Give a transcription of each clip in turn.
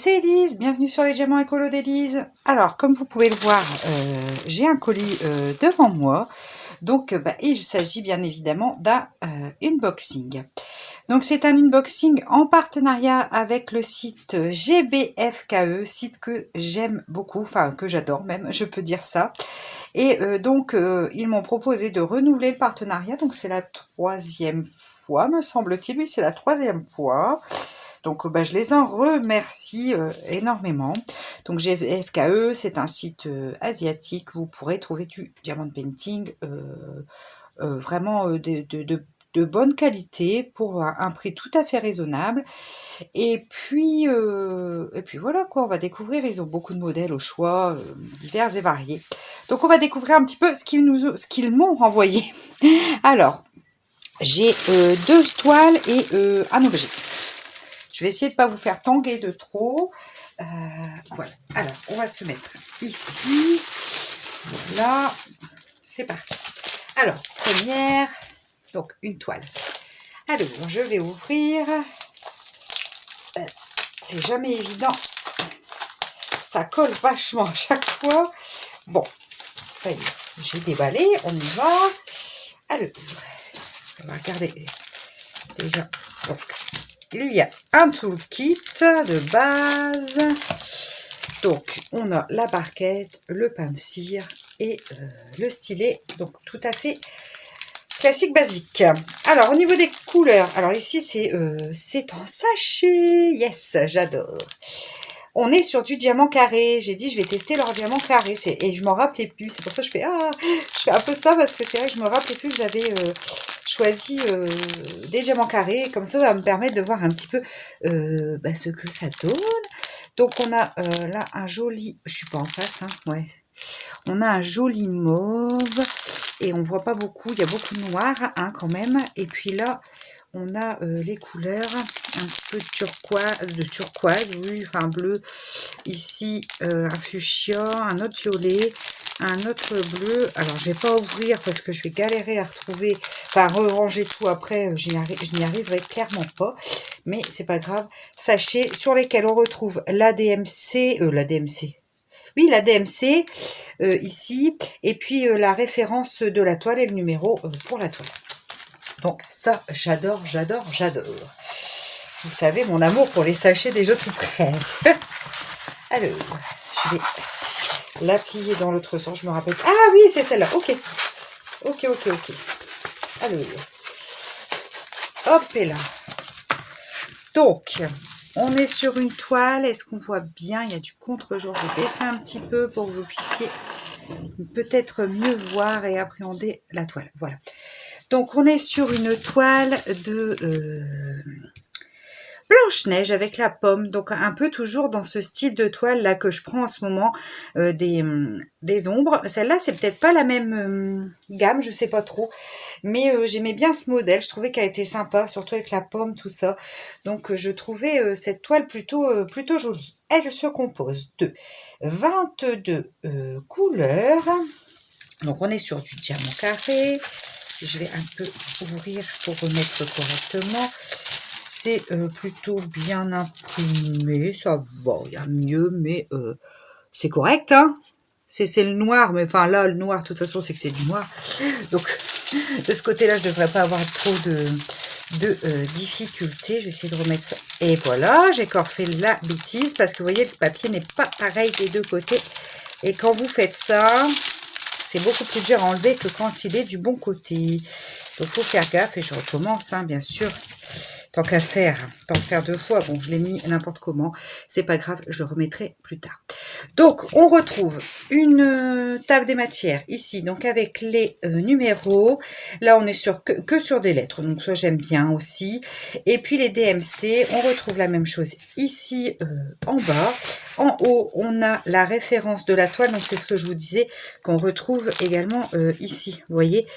c'est Élise, bienvenue sur les diamants écolo d'Élise. Alors, comme vous pouvez le voir, j'ai un colis devant moi. Donc, il s'agit bien évidemment d'un unboxing. Donc, c'est un unboxing en partenariat avec le site GBFKE, site que j'aime beaucoup, enfin que j'adore même, je peux dire ça. Et ils m'ont proposé de renouveler le partenariat. Donc, c'est la 3e fois, me semble-t-il. Oui, c'est la 3e fois. Donc, je les en remercie énormément. Donc, GFKE, c'est un site asiatique. Vous pourrez trouver du diamond painting vraiment de bonne qualité pour un prix tout à fait raisonnable. Et puis voilà quoi, on va découvrir. Ils ont beaucoup de modèles au choix, divers et variés. Donc, on va découvrir un petit peu ce qu'ils m'ont envoyé. Alors, j'ai 2 toiles et un objet. Je vais essayer de ne pas vous faire tanguer de trop. Voilà. Alors, on va se mettre ici. Voilà. C'est parti. Alors, première. Donc, une toile. Alors, je vais ouvrir. C'est jamais évident. Ça colle vachement à chaque fois. Bon. Ça y est. J'ai déballé. On y va. Alors, on va regarder. Déjà. Donc, il y a un toolkit de base. Donc, on a la barquette, le pain de cire et le stylet. Donc, tout à fait classique, basique. Alors, au niveau des couleurs, alors ici, c'est en sachet. Yes, j'adore. On est sur du diamant carré. J'ai dit, je vais tester leur diamant carré. Et je m'en rappelais plus. C'est pour ça que je fais un peu ça parce que c'est vrai que je me rappelais plus que j'avais choisi des diamants carrés. Comme ça va me permettre de voir un petit peu ce que ça donne. Donc, on a là un joli... Je suis pas en face, hein, ouais. On a un joli mauve. Et on voit pas beaucoup. Il y a beaucoup de noir, hein, quand même. Et puis là, on a les couleurs. Un petit peu de turquoise, oui, enfin bleu. Ici, un fuchsia, un autre violet, un autre bleu. Alors, je vais pas ouvrir parce que je vais galérer à retrouver, enfin, ranger tout après. Je n'y arriverai clairement pas. Mais c'est pas grave. Sachez sur lesquels on retrouve l'ADMC, oui, la DMC, ici, et puis la référence de la toile et le numéro pour la toile. Donc ça, j'adore, j'adore, j'adore. Vous savez, mon amour pour les sachets déjà tout prêt. Alors, je vais la plier dans l'autre sens, je me rappelle. Ah oui, c'est celle-là, ok. Ok. Alors, hop, et là. Donc, on est sur une toile. Est-ce qu'on voit bien? Il y a du contre-jour. Je vais baisser un petit peu pour que vous puissiez peut-être mieux voir et appréhender la toile. Voilà. Donc, on est sur une toile de Blanche-Neige avec la pomme. Donc, un peu toujours dans ce style de toile là que je prends en ce moment, des ombres. Celle-là, c'est peut-être pas la même gamme, je sais pas trop. Mais j'aimais bien ce modèle, je trouvais qu'elle était sympa, surtout avec la pomme, tout ça. Donc je trouvais cette toile plutôt jolie. Elle se compose de 22 couleurs. Donc on est sur du diamant carré. Je vais un peu ouvrir pour remettre correctement. C'est plutôt bien imprimé, ça va, il y a mieux, mais c'est correct, hein. C'est le noir, mais enfin là, le noir, de toute façon, c'est que c'est du noir. Donc, de ce côté-là, je ne devrais pas avoir trop de difficultés. Je vais essayer de remettre ça. Et voilà, j'ai encore fait la bêtise parce que vous voyez, le papier n'est pas pareil des deux côtés. Et quand vous faites ça, c'est beaucoup plus dur à enlever que quand il est du bon côté. Donc, il faut faire gaffe et je recommence, hein, bien sûr. Tant qu'à faire 2 fois, bon, je l'ai mis n'importe comment, c'est pas grave, je le remettrai plus tard. Donc, on retrouve une table des matières ici, donc avec les numéros. Là, on est sur que sur des lettres, donc ça, j'aime bien aussi. Et puis, les DMC, on retrouve la même chose ici, en bas. En haut, on a la référence de la toile, donc c'est ce que je vous disais, qu'on retrouve également ici, vous voyez.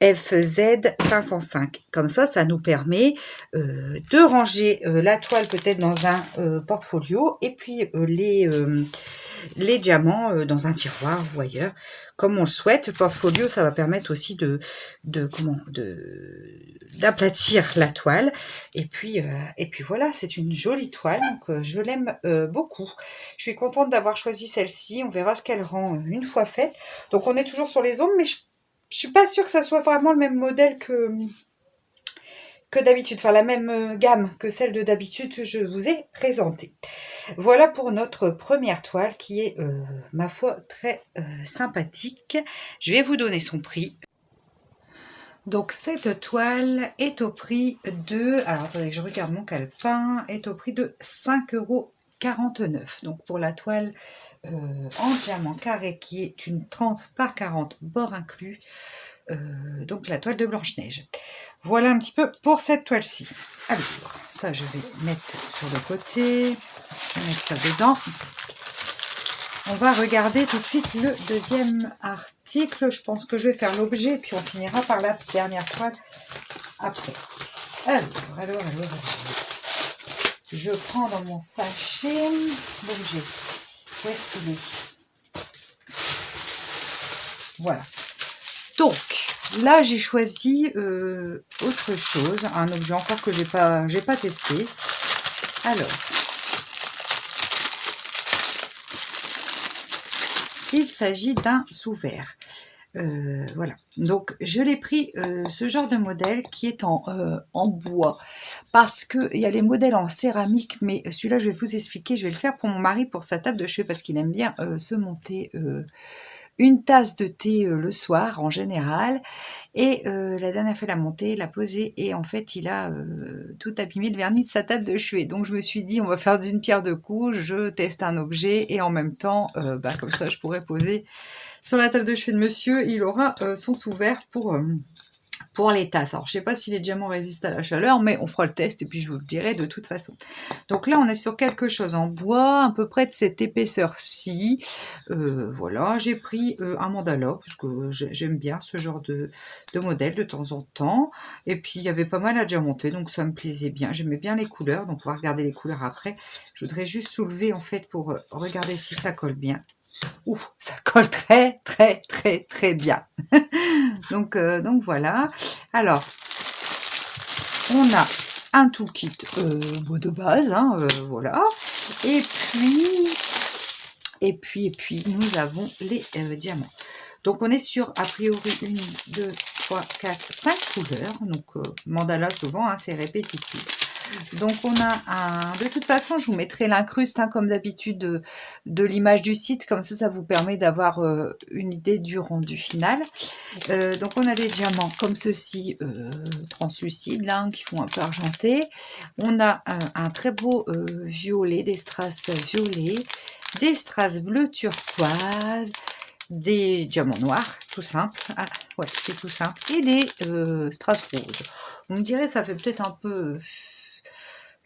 FZ 505. Comme ça nous permet de ranger la toile peut-être dans un portfolio et puis les diamants dans un tiroir ou ailleurs, comme on le souhaite. Le portfolio, ça va permettre aussi d'aplatir la toile. Et puis voilà, c'est une jolie toile, donc je l'aime beaucoup. Je suis contente d'avoir choisi celle-ci. On verra ce qu'elle rend une fois faite. Donc on est toujours sur les ombres, mais je suis pas sûre que ça soit vraiment le même modèle que d'habitude, enfin la même gamme que celle de d'habitude que je vous ai présentée. Voilà pour notre première toile qui est, ma foi, très sympathique. Je vais vous donner son prix. Donc cette toile est au prix de, alors attendez que je regarde mon calepin, est au prix de 5,49 €. Donc pour la toile en diamant carré qui est une 30 par 40 bord inclus, donc la toile de Blanche-Neige. Voilà un petit peu pour cette toile-ci. Alors, ça je vais mettre sur le côté, je vais mettre ça dedans. On va regarder tout de suite le deuxième article. Je pense que je vais faire l'objet et puis on finira par la dernière toile après. Alors. Je prends dans mon sachet l'objet. Où est-ce qu'il est? Voilà. Donc, là, j'ai choisi autre chose, un objet encore que j'ai pas testé. Alors, il s'agit d'un sous-verre. Voilà. Donc, je l'ai pris ce genre de modèle qui est en bois. Parce qu'il y a les modèles en céramique, mais celui-là, je vais vous expliquer. Je vais le faire pour mon mari, pour sa table de chevet, parce qu'il aime bien se monter une tasse de thé le soir en général. Et la dernière fois, il a monté, l'a posé et en fait, il a tout abîmé le vernis de sa table de chevet. Donc, je me suis dit, on va faire d'une pierre deux coups. Je teste un objet et en même temps, comme ça, je pourrais poser sur la table de chevet de monsieur. Il aura son sous-verre pour les tasses. Alors, je sais pas si les diamants résistent à la chaleur, mais on fera le test et puis je vous le dirai de toute façon. Donc là, on est sur quelque chose en bois, à peu près de cette épaisseur-ci. Voilà, j'ai pris un mandala, parce que j'aime bien ce genre de modèle de temps en temps. Et puis, il y avait pas mal à diamanter, donc ça me plaisait bien. J'aimais bien les couleurs, donc on va regarder les couleurs après. Je voudrais juste soulever, en fait, pour regarder si ça colle bien. Ouh, ça colle très, très, très, très bien. donc voilà. Alors, on a un toolkit de base, hein, voilà. Et puis, nous avons les diamants. Donc, on est sur, a priori, 1, 2, 3, 4, 5 couleurs. Donc, mandala, souvent, hein, c'est répétitif. Donc, on a de toute façon, je vous mettrai l'incruste, hein, comme d'habitude, de l'image du site. Comme ça vous permet d'avoir une idée du rendu final. Donc, on a des diamants comme ceci, translucides, là, qui font un peu argenté. On a un très beau violet, des strass violets, des strass bleu turquoise, des diamants noirs, tout simple. Ah, ouais, c'est tout simple. Et des strass roses. On me dirait, ça fait peut-être un peu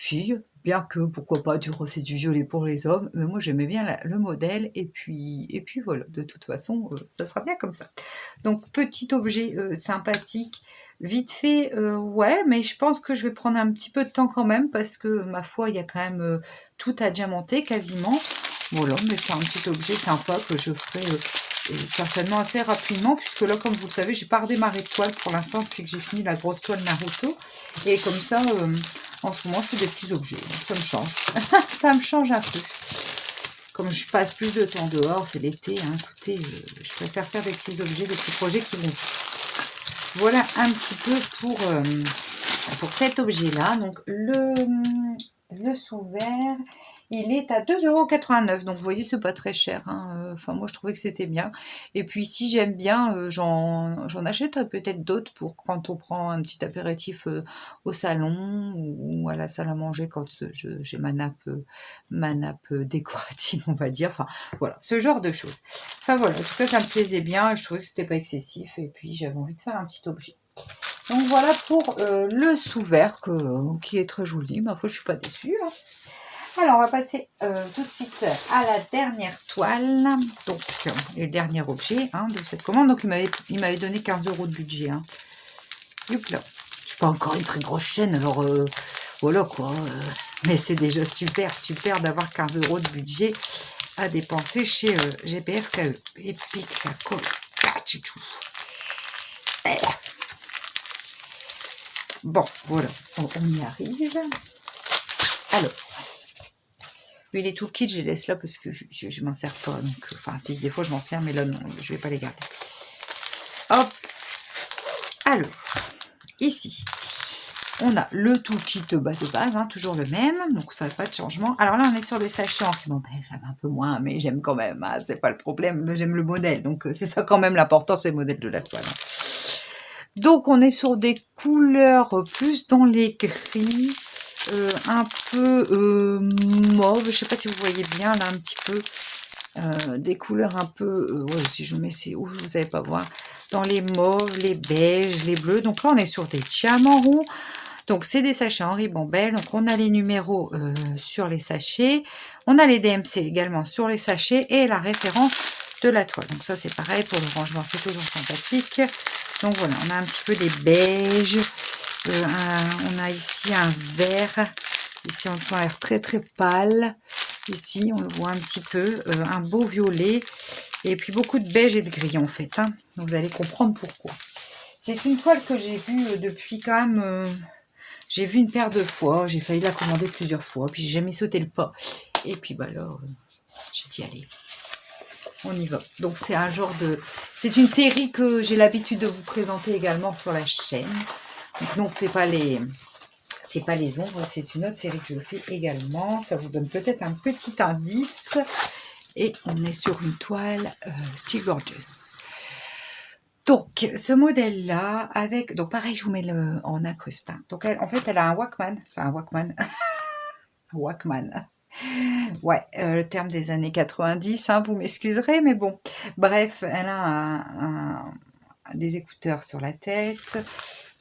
fille, bien que pourquoi pas du rose et du violet pour les hommes, mais moi j'aimais bien le modèle et puis voilà, de toute façon ça sera bien comme ça. Donc petit objet sympathique, vite fait, ouais, mais je pense que je vais prendre un petit peu de temps quand même parce que ma foi il y a quand même tout à diamanter quasiment. Voilà, mais c'est un petit objet sympa que je ferai certainement assez rapidement, puisque là, comme vous le savez, j'ai pas redémarré de toile pour l'instant depuis que j'ai fini la grosse toile Naruto. Et comme ça, en ce moment, je fais des petits objets. Donc ça me change. Ça me change un peu. Comme je passe plus de temps dehors, c'est l'été, hein, écoutez, je préfère faire des petits objets, des petits projets qui vont. Voilà un petit peu pour cet objet-là. Donc, le sous-verre, il est à 2,89 €. Donc, vous voyez, c'est pas très cher. Hein. Enfin, moi, je trouvais que c'était bien. Et puis, si j'aime bien, j'en achèterai peut-être d'autres pour quand on prend un petit apéritif au salon ou à la salle à manger quand j'ai ma nappe décorative, on va dire. Enfin, voilà, ce genre de choses. Enfin, voilà, en tout cas, ça me plaisait bien. Je trouvais que c'était pas excessif. Et puis, j'avais envie de faire un petit objet. Donc, voilà pour le sous-verre qui est très joli. Ma foi, je suis pas déçue. Hein. Alors, on va passer tout de suite à la dernière toile. Donc, et le dernier objet hein, de cette commande. Donc, il m'avait donné 15 € de budget. Hein. Youp là. Je suis pas encore une très grosse chaîne, alors voilà quoi. Mais c'est déjà super d'avoir 15 € de budget à dépenser chez GBFKE. Et puis que ça colle. Bon, voilà, on y arrive. Alors, oui, les toolkits, je les laisse là parce que je m'en sers pas. Donc, enfin, si des fois je m'en sers, mais là, non, je vais pas les garder. Hop. Alors, ici, on a le toolkit de base, hein, toujours le même. Donc, ça n'a pas de changement. Alors là, on est sur des sachets en bon, ben, j'aime un peu moins, mais j'aime quand même. Hein, c'est pas le problème. J'aime le modèle. Donc, c'est ça quand même l'important, c'est le modèle de la toile. Hein. Donc, on est sur des couleurs plus dans les gris. Un peu mauve, je sais pas si vous voyez bien là un petit peu, des couleurs un peu, ouais, si je mets ces vous n'allez pas voir, dans les mauves, les beiges, les bleus. Donc là on est sur des diamants ronds, donc c'est des sachets en ribambelle. Donc on a les numéros sur les sachets, on a les DMC également sur les sachets et la référence de la toile. Donc ça c'est pareil pour le rangement, c'est toujours sympathique. Donc voilà, on a un petit peu des beiges. On a ici un vert, ici on le voit l'air très pâle, ici on le voit un petit peu, un beau violet, et puis beaucoup de beige et de gris en fait, hein. Donc vous allez comprendre pourquoi. C'est une toile que j'ai vue depuis quand même, j'ai vu une paire de fois, j'ai failli la commander plusieurs fois, puis j'ai jamais sauté le pas, et puis bah là, j'ai dit allez, on y va. Donc c'est un genre de, c'est une série que j'ai l'habitude de vous présenter également sur la chaîne. Donc c'est pas les ombres, c'est une autre série que je fais également. Ça vous donne peut-être un petit indice. Et on est sur une toile Still Gorgeous. Donc ce modèle-là, avec, donc pareil, je vous mets le en incruste. Hein. Donc en fait, elle a un Walkman, enfin un Walkman, un Walkman. Ouais, le terme des années 90, hein, vous m'excuserez, mais bon. Bref, elle a des écouteurs sur la tête.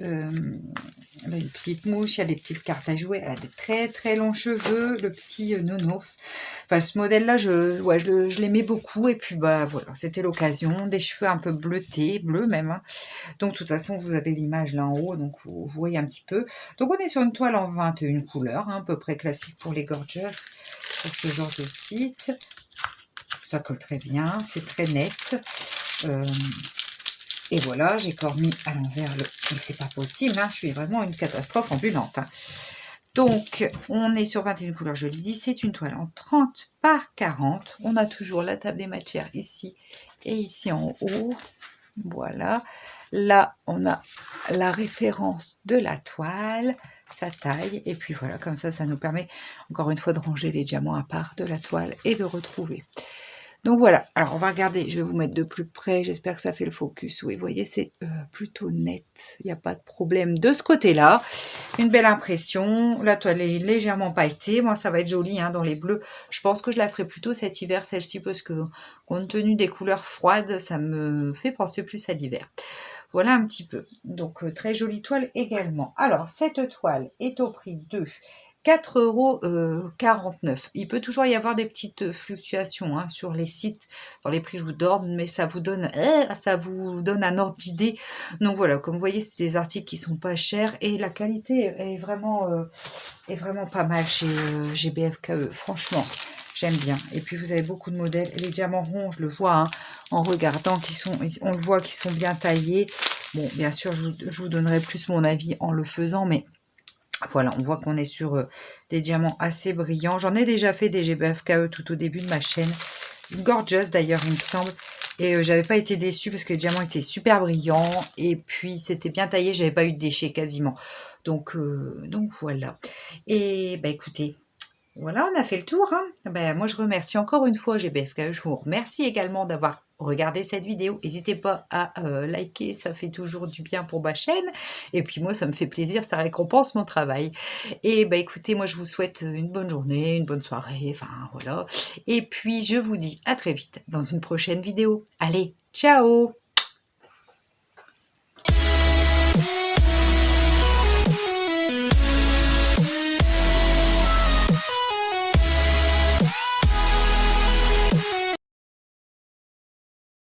Là, une petite mouche, il y a des petites cartes à jouer, elle a des très longs cheveux, le petit nounours. Enfin, ce modèle-là, je l'aimais beaucoup, et puis bah voilà, c'était l'occasion, des cheveux un peu bleutés, bleus même. Hein. Donc, de toute façon, vous avez l'image là en haut, donc vous voyez un petit peu. Donc, on est sur une toile en 21 couleurs, hein, à peu près classique pour les Gorgeous, sur ce genre de site. Ça colle très bien, c'est très net. Et voilà, j'ai encore mis à l'envers le... Mais c'est pas possible, hein, je suis vraiment une catastrophe ambulante. Hein. Donc, on est sur 21 couleurs, je l'ai dit, c'est une toile en 30 par 40. On a toujours la table des matières ici et ici en haut. Voilà. Là, on a la référence de la toile, sa taille. Et puis voilà, comme ça nous permet encore une fois de ranger les diamants à part de la toile et de retrouver. Donc voilà, alors on va regarder, je vais vous mettre de plus près, j'espère que ça fait le focus. Oui, vous voyez, c'est plutôt net, il n'y a pas de problème de ce côté-là. Une belle impression, la toile est légèrement pailletée, moi ça va être joli hein, dans les bleus. Je pense que je la ferai plutôt cet hiver, celle-ci, parce que compte tenu des couleurs froides, ça me fait penser plus à l'hiver. Voilà un petit peu, donc très jolie toile également. Alors, cette toile est au prix de 4,49 €. Il peut toujours y avoir des petites fluctuations hein, sur les sites, dans les prix je vous donne, mais ça vous donne un ordre d'idée. Donc voilà, comme vous voyez, c'est des articles qui sont pas chers et la qualité est vraiment pas mal chez GBFKE. Franchement, j'aime bien. Et puis vous avez beaucoup de modèles. Les diamants ronds, je le vois hein, en regardant, on le voit qu'ils sont bien taillés. Bon, bien sûr, je vous donnerai plus mon avis en le faisant, mais voilà, on voit qu'on est sur des diamants assez brillants. J'en ai déjà fait des GBFKE tout au début de ma chaîne. Gorgeous d'ailleurs, il me semble. Et j'avais pas été déçue parce que les diamants étaient super brillants. Et puis, c'était bien taillé, j'avais pas eu de déchets quasiment. Donc voilà. Et bah écoutez, voilà, on a fait le tour. Hein. Ben, moi, je remercie encore une fois GBFKE. Je vous remercie également d'avoir regardé cette vidéo. N'hésitez pas à liker, ça fait toujours du bien pour ma chaîne. Et puis moi, ça me fait plaisir, ça récompense mon travail. Et ben écoutez, moi, je vous souhaite une bonne journée, une bonne soirée, enfin voilà. Et puis, je vous dis à très vite dans une prochaine vidéo. Allez, ciao!